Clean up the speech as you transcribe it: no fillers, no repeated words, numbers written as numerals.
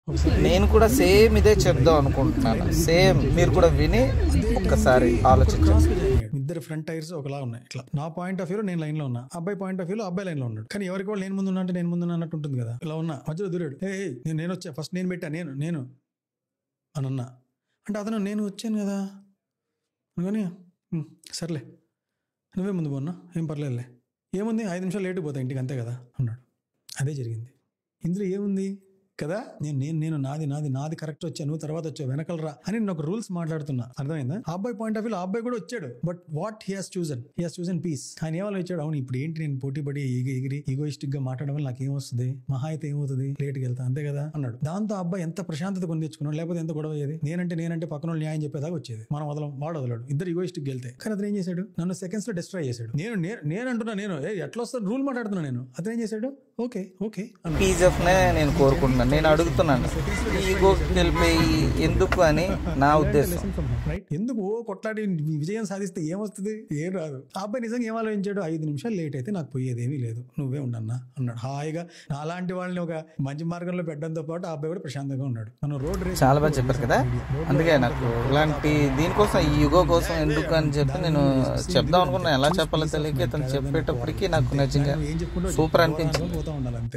ఒకసారి నేను కూడా సేమ్ ఇదే చెప్దాం అనుకుంటున్నాను. సేమ్ మీరు కూడా విని ఒక్కసారి ఆలోచించండి. ఇద్దరు ఫ్రంట్ టైర్స్ ఒకలా ఉన్నాయి. ఇట్లా నా పాయింట్ ఆఫ్ వ్యూ నేను లైన్ లో ఉన్నా, అబ్బాయి పాయింట్ ఆఫ్ వ్యూ అబ్బాయి లైన్ లో ఉన్నాడు. కానీ ఎవరికి వాళ్ళు నేను ముందు ఉన్నా అంటే నేను ముందు అన్నట్టు ఉంటుంది కదా. ఇలా ఉన్నా మధ్యలో దూరాడు, నేను వచ్చా ఫస్ట్, నేను పెట్టా, నేను అని అన్నా అంటే అతను నేను వచ్చాను కదా అనుకొని సర్లే నువ్వే ముందు పోన్నా ఏం పర్లేదులే, ఏముంది 5 నిమిషాలు లేటు పోతా ఇంటికి అంతే కదా అన్నాడు. అదే జరిగింది. ఇందులో ఏముంది కదా, నేను నాది కరెక్ట్ వచ్చాను, నువ్వు తర్వాత వచ్చావు వెనకలరా అని నేను ఒక రూల్స్ మాట్లాడుతున్నా. అర్థమైందా? ఆ అబ్బాయి పాయింట్ ఆఫ్ వ్యూ ఆ అబ్బాయి కూడా వచ్చాడు. But what he has chosen piece. ఆయన ఏమో ఇచ్చాడు, అవును ఇప్పుడు ఏంటి నేను పోటీ పడి ఎగిరి ఈగోయిస్టిక్ గా మాట్లాడడం వల్ల నాకు ఏమొస్తుంది, మహా అయితే ఏమవుతుంది, లేట్కి వెళ్తా అంతే కదా అన్నాడు. దాంతో ఆ అబ్బాయి ఎంత ప్రశాంతత కొని తెచ్చుకున్నాడు, లేకపోతే ఎంత గొడవ అయ్యేది. నేనంటే పక్కన వాళ్ళు న్యాయం చెప్పేదాకా వచ్చేది. మనం వాడు వదలడు, ఇద్దరు ఈగోయిస్టిక్ వెళ్తే. కానీ అతను ఏం చేశాడు, నన్ను సెకండ్స్ లో డిస్ట్రాయ్ చేశాడు. నేను అంటున్నా, ఎట్లా వస్తా రూల్ మాట్లాడుతున్నా నేను. అతను ఏం చేశాడు, ఓకే పీజెఫ్ నే నేను కోరుకుంటున్నాను. నేను అడుగుతున్నాను ఈగో గెలిపోయి ఎందుకు అని నా ఉద్దేశం. ఎందుకు కొట్లాడి విజయం సాధిస్తే ఏమొస్తుంది, ఏం రాదు. ఆ అబ్బాయి నిజంగా ఏం ఆలోచించాడు, 5 నిమిషాలు లేట్ అయితే నాకు పోయేదేమీ లేదు, నువ్వే ఉండన్నా అన్నాడు. హాయిగా నాలాంటి వాళ్ళని ఒక మంచి మార్గంలో పెట్టడంతో పాటు ఆ అబ్బాయి కూడా ప్రశాంతంగా ఉన్నాడు. మనం రోడ్ రేస్ చాలా బాగా చెప్పారు కదా. అందుకే నాకు ఇలాంటి దీనికోసం ఈ యుగో కోసం ఎందుకు అని చెప్పి నేను చెప్దాం అనుకున్నా. ఎలా చెప్పాలో తెలియక ఇతను చెప్పేటప్పటికి నాకు నిజంగా సూపర్ అనిపించింది. పోతా ఉండాలి అంతే.